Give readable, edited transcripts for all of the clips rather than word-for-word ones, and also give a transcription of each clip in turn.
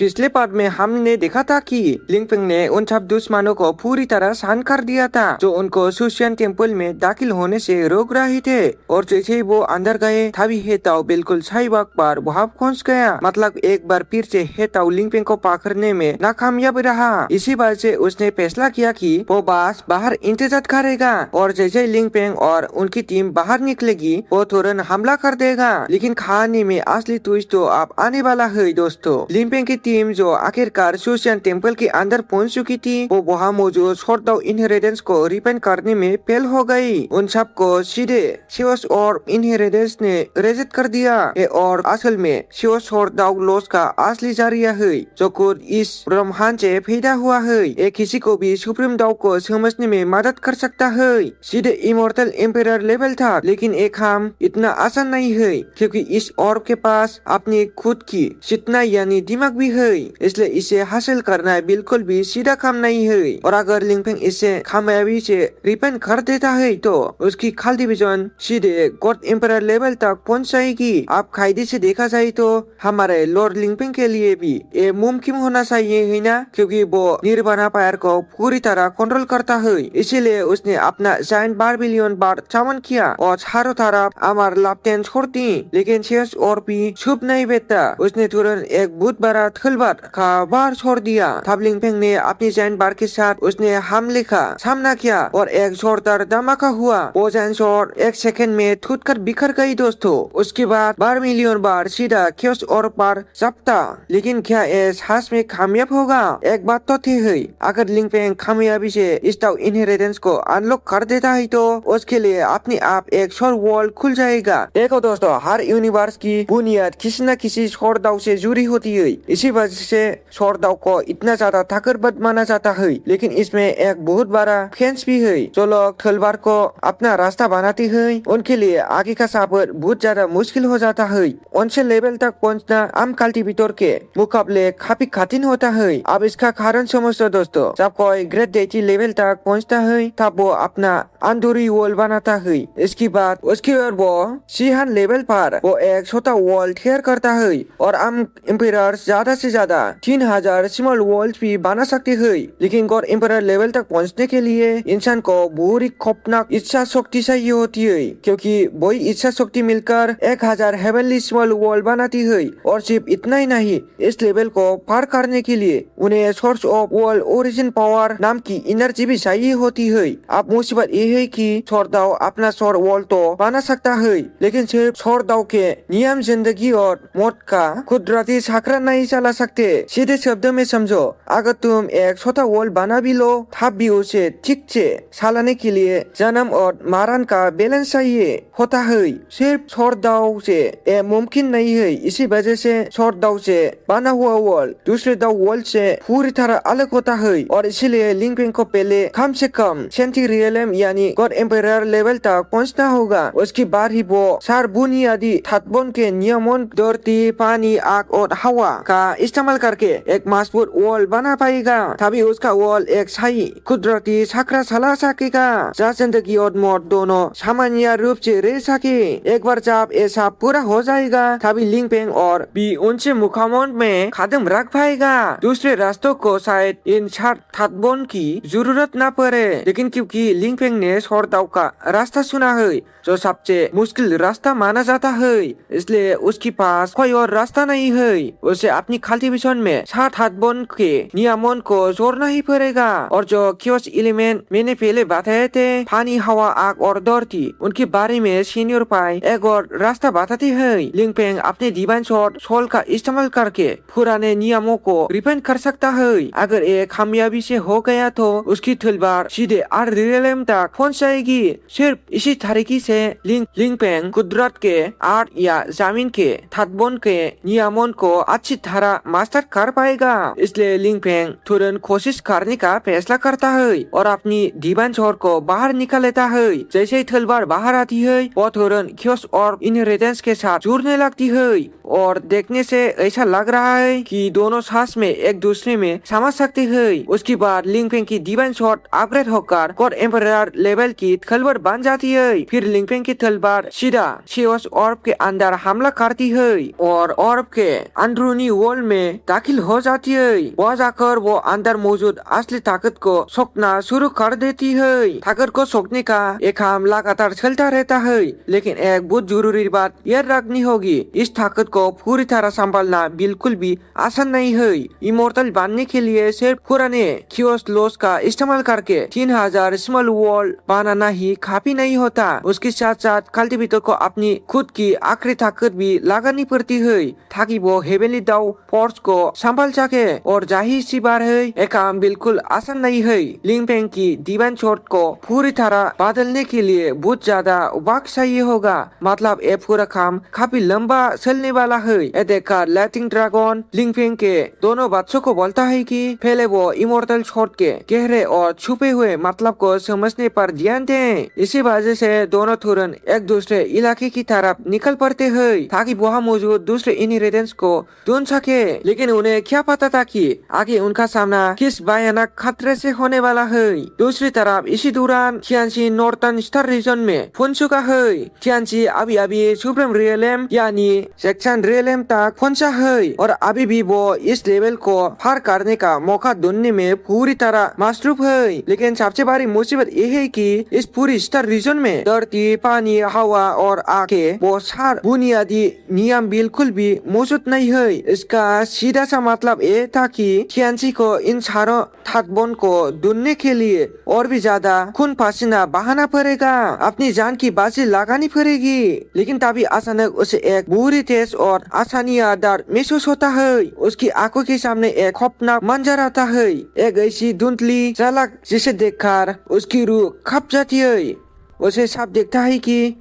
पिछले पार्ट में हमने देखा था कि लिंगपिंग ने उन सब दुश्मनों को पूरी तरह शांत कर दिया था जो उनको सुशियन टेम्पल में दाखिल होने से रोक रहे थे। और जैसे ही वो अंदर गए तभी हेताओ बिल्कुल सही वक्त पर वहां पहुंच गया। मतलब एक बार फिर से हेताओ लिंगपिंग को पकड़ने में नाकामयाब रहा। इसी वजह से उसने फैसला किया कि वो बस बाहर इंतजार करेगा और जैसे लिंगपिंग और उनकी टीम बाहर निकलेगी वो तुरंत हमला कर देगा। लेकिन कहानी में असली ट्विस्ट तो अब आने वाला है दोस्तों। लिंगपिंग की टीम जो आखिरकार सुशियन टेम्पल के अंदर पहुंच चुकी थी वो वहाँ मौजूद शॉर्टडाउ इनहेरिटेंस को रिपेंट करने में फेल हो गई। उन सब को सीधे शिवस और इनहेरिटेंस ने रिजेक्ट कर दिया और असल में शिवस शॉर्टडाउ लॉस का असली जरिया है जो खुद इस ब्रह्मांड से पैदा हुआ है। एक किसी को भी सुप्रीम डाउ को समझने में मदद कर सकता है। सीधे इमोर्टल एम्पायर लेवल था, लेकिन एक काम इतना आसान नहीं है क्योंकि इस ऑर्ब के पास अपनी खुद की चेतना यानी दिमाग भी है, इसलिए इसे हासिल करना बिल्कुल भी सीधा काम नहीं है। और अगर लिंगपिंग इसे कामयाबी से रिपेंट कर देता है तो उसकी कल्टीवेशन सीधे गॉड एम्पायर लेवल तक पहुंच जाएगी। आप कायदे से देखा जाए तो हमारे लॉर्ड लिंगपिंग के लिए भी ये मुमकिन होना चाहिए है ना, क्योंकि वो निर्वाणा फायर को पूरी तरह कंट्रोल करता है। इसीलिए उसने अपना जायंट बारबिलियन बार चामन किया और चारों तरफ अमर लापटेन छोड़ दी। लेकिन शेष और भी छुप नहीं बैठा, उसने तुरंत एक बहुत बड़ा थलवार का बार छोड़ दिया। तब लिंगपिंग ने अपनी जायंट बार के साथ उसने हमले का सामना किया और एक जोरदार धमाका हुआ। वो जायंट शॉट एक सेकंड में टूट कर बिखर गई दोस्तों। उसके बाद बारबिलियन बार सीधा केओस और पर चपटा। लेकिन क्या ये सच में कामयाब होगा? एक बात तो थी है, अगर लिंगपिंग कामयाबी से इस डाउ इनहेरिटेंस को अनलॉक कर देता है तो उसके लिए अपने आप एक शोर वॉल खुल जाएगा। देखो दोस्तों, हर यूनिवर्स की बुनियाद किसी न किसी शोरदाव से जुड़ी होती है। इसी वजह से शोरदाव को इतना ज्यादा ताकतवर माना जाता है। लेकिन इसमें एक बहुत बड़ा फेंस भी है। जो लोग तलवार को अपना रास्ता बनाते हैं उनके लिए आगे का सफर बहुत ज्यादा मुश्किल हो जाता है। उनसे लेवल तक पहुंचना आम कल्टीवेटर के मुकाबले काफी कठिन होता है। अब इसका कारण समझो दोस्तों, जब कोई ग्रेट डेटी लेवल तक पहुंचता है तब वो अपना अंदरूनी वॉल बनाता है। इसके बाद उसके बाद वो सिहान लेवल पर वो एक छोटा वॉल तैयार करता है और आम एम्पायर ज्यादा से ज्यादा 3000 स्मॉल वॉल्स भी बना सकते हैं। लेकिन गॉड एम्पायर लेवल तक पहुंचने के लिए इंसान को बहुत ही खौफनाक इच्छा शक्ति चाहिए होती है, क्योंकि वही इच्छा शक्ति मिलकर 1000 हेवनली स्मॉल वॉल बनाती है। और सिर्फ इतना ही नहीं, इस लेवल को पार करने के लिए उन्हें source of wall origin power नाम की एनर्जी भी चाहिए होती है। अब मुसीबत ये है कि शोरदाव अपना सौर वॉल तो बना सकता है, लेकिन सिर्फ शोरदाव के नियम जिंदगी और मौत का कुदरती चक्र नहीं चला सकते। सीधे शब्दों में समझो, अगर तुम एक छोटा वॉल बना भी लो तब भी उसे ठीक से चलाने के लिए जन्म और मरण का बैलेंस चाहिए होता है। सिर्फ शोरदाव से ये मुमकिन नहीं है। इसी वजह से शोरदाव से बना हुआ वॉल दूसरे दाव वॉल से पूरी तरह अलग होता है। और इसीलिए लिंगपिंग को पहले कम से कम सेंटी रियलम यानी गॉड एम्पायर लेवल तक पहुंचना होगा। उसके बाद ही वो चार बुनियादी तत्वों के नियमों धरती, पानी, आग और हवा का इस्तेमाल करके एक मजबूत वॉल बना पाएगा। तभी उसका वॉल एक सही कुदरती चक्र चला सकेगा जहाँ जिंदगी और मौत दोनों सामान्य रूप से रह सके। एक बार जब ऐसा पूरा हो जाएगा तभी लिंगपिंग और भी उनसे मुकाबले में कदम रख पाएगा। दूसरे रास्तों को शायद इन चार तत्वों की जरूरत न पड़े, लेकिन क्योंकि लिंगपिंग ने शोरदाव का रास्ता चुना है जो सबसे मुश्किल रास्ता माना जाता है, इसलिए उसके पास कोई और रास्ता नहीं है। उसे अपनी कल्टीवेशन में चार तत्वों के नियमों को जोड़ना ही पड़ेगा। और जो केओस एलिमेंट मैंने पहले बताए थे, पानी, हवा, आग और धरती, उनके बारे में सीनियर पाई एक और रास्ता बताते हैं। लिंगपिंग अपने डिवाइन शॉट सोल का इस्तेमाल करके पुराने नियमों को रिपेंट कर सकता है। अगर ये कामयाबी से हो गया तो उसकी तलवार सीधे अर्थ रियलम तक पहुंच जाएगी। सिर्फ इसी तरीके से लिंगपिंग कुदरत के आर्ट या जमीन के तत्वों के नियमों को अच्छी तरह मास्टर कर पाएगा। इसलिए लिंगपिंग तुरंत कोशिश करने का फैसला करता है और अपनी डिवाइन शॉट को बाहर निकाल लेता है। जैसे ही तलवार बाहर आती है वो तुरंत केओस और इनहेरिटेंस के साथ जुड़ने लगती है और देखने से ऐसा लग रहा है कि दोनों सांस में एक दूसरे में समझ सकते हैं। उसके बाद लिंगपिंग की डिवाइन शॉट अपग्रेड होकर गॉड एम्पायर लेवल की तलवार बन जाती है। फिर लिंगपिंग की तलवार सीधा शेओस ऑर्ब के अंदर हमला करती है और ऑर्ब के अंदरूनी वॉल में दाखिल हो जाती है। वहाँ जाकर वो अंदर मौजूद असली ताकत को सोखना शुरू कर देती है। ताकत को सोखने का एक काम लगातार चलता रहता है, लेकिन एक बहुत जरूरी बात याद रखनी होगी, इस ताकत को पूरी तरह संभालना बिल्कुल भी आसान नहीं है। इमोर्टल बनने के लिए सिर्फ पुराने क्योस लॉस का इस्तेमाल करके 3000 स्मॉल वॉल बनाना ही काफी नहीं होता। उसके साथ साथ कल्टिवेटर को अपनी खुद की आखिरी ताकत भी लगानी पड़ती है, ताकि वो हेवेली दाव फोर्स को संभाल सके। और जाहिर सी बात है, ये काम बिल्कुल आसान नहीं है। लिंगपेंग की डिवाइन शॉट को पूरी तरह बदलने के लिए बहुत ज्यादा वक्त चाहिए होगा, मतलब ये पूरा काम काफी लंबा चलने वाला है। ये देखकर लैटिंग ड्रैगन लिंगपेंग के दोनों बच्चों को बोलता है कि पहले वो इमोर्टल शॉट के गहरे और छुपे हुए मतलब को समझने पर ध्यान दें। इसी वजह से दोनों तुरंत एक दूसरे इलाके की तरफ निकल पड़ते हैं, ताकि वहाँ मौजूद दूसरे इनहेरिटेंस को ढूंढ सके। लेकिन उन्हें क्या पता था कि आगे उनका सामना किस भयानक खतरे से होने वाला है। दूसरी तरफ इसी दौरान थियानची नॉर्थर्न स्टार रीजन में पहुंच चुका है। थियानची अभी अभी सुप्रीम रियलम यानी सेक्शन रियलम तक पहुंचा है, और अभी भी वो इस लेवल को पार करने का मौका ढूंढने में पूरी तरह मसरूफ है। लेकिन सबसे बड़ी मुसीबत यह है कि इस पूरी स्टार रीजन में धरती, पानी, हवा और आग के वो सारे बुनियादी नियम बिल्कुल भी मौजूद नहीं है। इसका सीधा सा मतलब ये था कि थियानची को इन चारों थाकबोन को ढूंढने के लिए और भी ज्यादा खून पसीना बहाना पड़ेगा, अपनी जान की बाजी लगानी पड़ेगी। लेकिन तभी अचानक उसे एक बुरी तेज और आसानिया डर महसूस होता है। उसकी आंखों के सामने एक खौफनाक मंजर आता है, एक ऐसी धुंधली झलक जिसे देखकर उसकी रूह कांप जाती है। उसे साफ दिखता है कि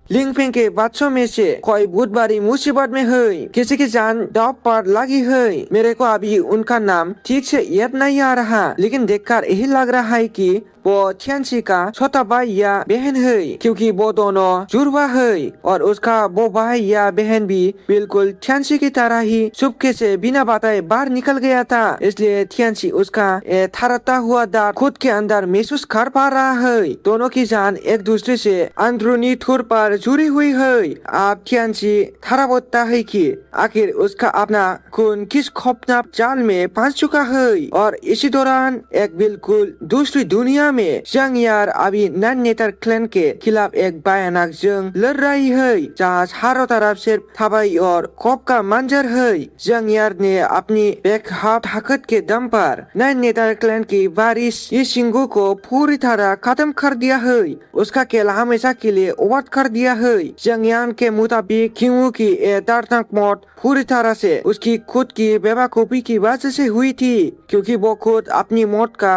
लिंगपेंग के बच्चों में से कोई बहुत बड़ी मुसीबत में है, किसी की जान दांव पर लगी है। मेरे को अभी उनका नाम ठीक से याद नहीं आ रहा, लेकिन देखकर यही लग रहा है कि वो थियानची का छोटा भाई या बहन है, क्योंकि वो दोनों जुड़वा है। और उसका वो भाई या बहन भी बिल्कुल थियानची की तरह ही चुपके से बिना बताए बाहर निकल गया था। इसलिए थियानची उसका थरता हुआ दर्द खुद के अंदर महसूस कर पा रहा है। दोनों की जान एक दूसरे से अंदरूनी ठुर पर जुड़ी हुई है। अब थियानची थरप होता है कि आखिर उसका अपना खून किस खौफनाक जाल में फंस चुका है। और इसी दौरान एक बिल्कुल दूसरी दुनिया में जंगयार अभी नन नेतर क्लैन के खिलाफ एक भयानक जंग लड़ रही है, जहाँ चारों तरफ सिर्फ तबाही और खौफ का मंजर है। जंगयार ने अपनी बेखौफ ताकत के दम पर नन नेतर क्लैन की वारिस यिशिंगू को पूरी तरह खत्म कर दिया है, उसका खेल हमेशा के लिए उबट कर दिया है। जंगयान के मुताबिक किंगू की दर्दनाक मौत पूरी तरह से उसकी खुद की बेवकूफी की वजह से हुई थी, क्योंकि वो खुद अपनी मौत का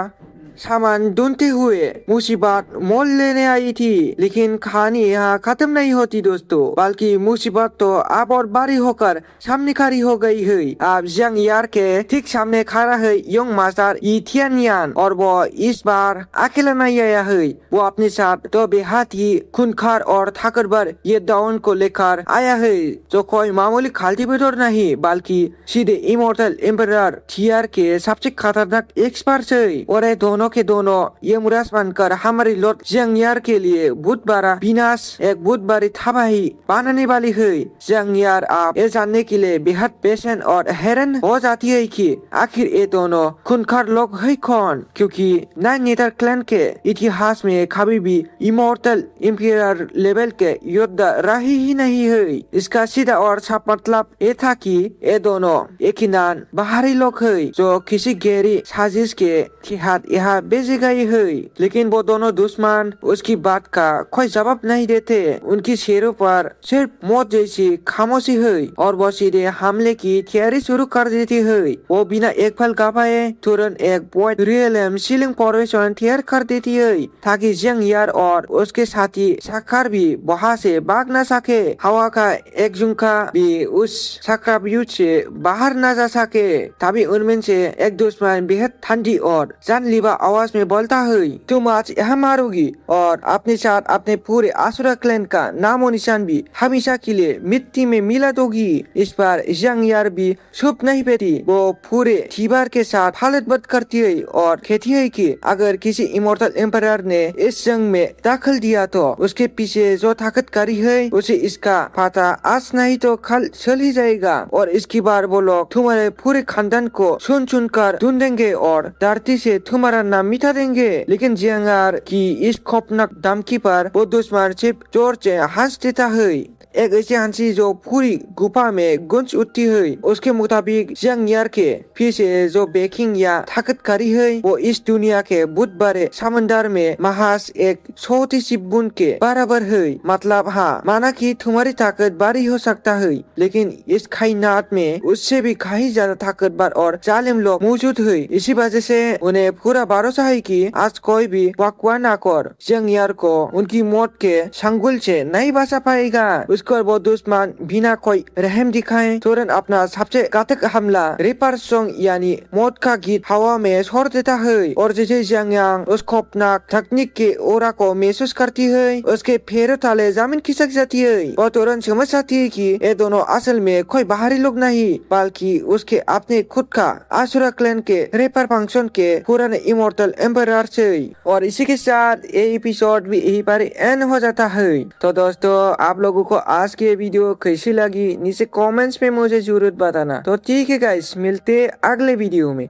सामान ढूंढते हुए मुसीबत मोल लेने आई थी। लेकिन कहानी यहाँ खत्म नहीं होती दोस्तों, बल्कि मुसीबत तो अब और बड़ी होकर सामने खड़ी हो गई है। अब जंगयार के ठीक सामने खड़ा है यंग मास्टर यी थियानयान, और वो इस बार अकेला नहीं आया है। वो अपने साथ तो बेहद ही खूंखार और ताकतवर ये डाउन को लेकर आया है, जो कोई मामूली कल्टिवेटर नहीं, बल्कि सीधे इमोर्टल एम्परर थियर के सबसे खतरनाक एक्सपर्ट है। और ये दोनों के दोनों ये मुरास बनकर हमारी लॉर्ड जंगयार के लिए बहुत बड़ा विनाश, एक बहुत बड़ी तबाही बनाने वाली है। जंगयार आप ये जानने के लिए बेहद पेशेंट और हैरान हो जाती है कि आखिर ये दोनों खूंखार लोग है कौन, क्योंकि नाइन नेतर क्लैन के इतिहास में कभी भी इमोर्टल इंपीरियर लेवल के योद्धा रहे ही नहीं है। इसका सीधा और साफ मतलब ये था कि ये दोनों यकीनन बाहरी लोग है, जो किसी गहरी साजिश के तहत यहाँ भेजे गए है। लेकिन वो दोनों दुश्मन उसकी बात का कोई जवाब नहीं देते। उनकी शेरों पर सिर्फ मौत जैसी खामोशी है, और वो सीधे हमले की तैयारी शुरू कर देती है। वो बिना एक पल गवाए तुरंत एक पॉइंट रियलम सीलिंग फॉर्मेशन तैयार कर देती है, ताकि जंगयार और उसके साथी साकार भी वहाँ से भाग न सके। हवा का एक झुंका भी उस चक्रव्यूह से बाहर न जा सके। तभी उनमें से एक दुश्मन बेहद ठंडी और जानलेवा आवाज में बोलता है, तुम आज यहाँ मारोगी और अपने साथ अपने पूरे आसुरा क्लैन का नामो निशान भी हमेशा के लिए मिट्टी में मिला दोगी। इस बार जंग यार भी चुप नहीं बैठी। वो पूरे थीबार के साथ हालत बद करती है और कहती है कि अगर किसी इमोर्टल एम्परर ने इस जंग में दाखिल दिया तो उसके पीछे जो ताकतकारी है उसे इसका पता आज नहीं तो कल चल ही जाएगा और इसकी बार वो लोग तुम्हारे पूरे खानदान को सुन सुन कर ढूंढेंगे और धरती से तुम्हारा नाम मिटा देंगे। लेकिन जियांगार की इस खौफनाक धमकी पर वो दुश्मन सिर्फ जोर से हंस देता है। एक ऐसी हंसी जो पूरी गुफा में गूंज उठती है। उसके मुताबिक जियांगार के पीछे जो बेकिंग या ताकतकारी है वो इस दुनिया के बहुत बड़े समंदर में महज एक छोटी सी बूंद के बराबर है। मतलब हाँ, माना कि तुम्हारी ताकत बड़ी हो सकता है लेकिन इस कायनात में उससे भी कहीं ज्यादा ताकतवर और जालिम लोग मौजूद है। इसी वजह से उन्हें पूरा भरोसा है कि आज कोई भी वाकवा न कर जियांगार को उनकी मौत के संगुल से नहीं बचा पाएगा। उसको वो दुश्मन बिना कोई रहम दिखाए तुरंत अपना सबसे घातक हमला रिपर सॉन्ग यानी मौत का गीत हवा में छोड़ देता है और जैसे जियांग उस खौफनाक तकनीक के ओरा को महसूस करती है उसके पैरों तले जमीन खिसक जाती है। वो तुरंत समझ जाती है कि ये दोनों असल में कोई बाहरी लोग नहीं बल्कि उसके अपने खुद का आसुरा क्लैन के रिपर फंक्शन के पुराने इमोर्टल एम्परर से। और इसी के साथ ये एपिसोड भी यही पर एंड हो जाता है। तो दोस्तों, आप लोगों को आज की वीडियो कैसी लगी नीचे कमेंट्स में मुझे जरूर बताना। तो ठीक है गाइस, मिलते अगले वीडियो में।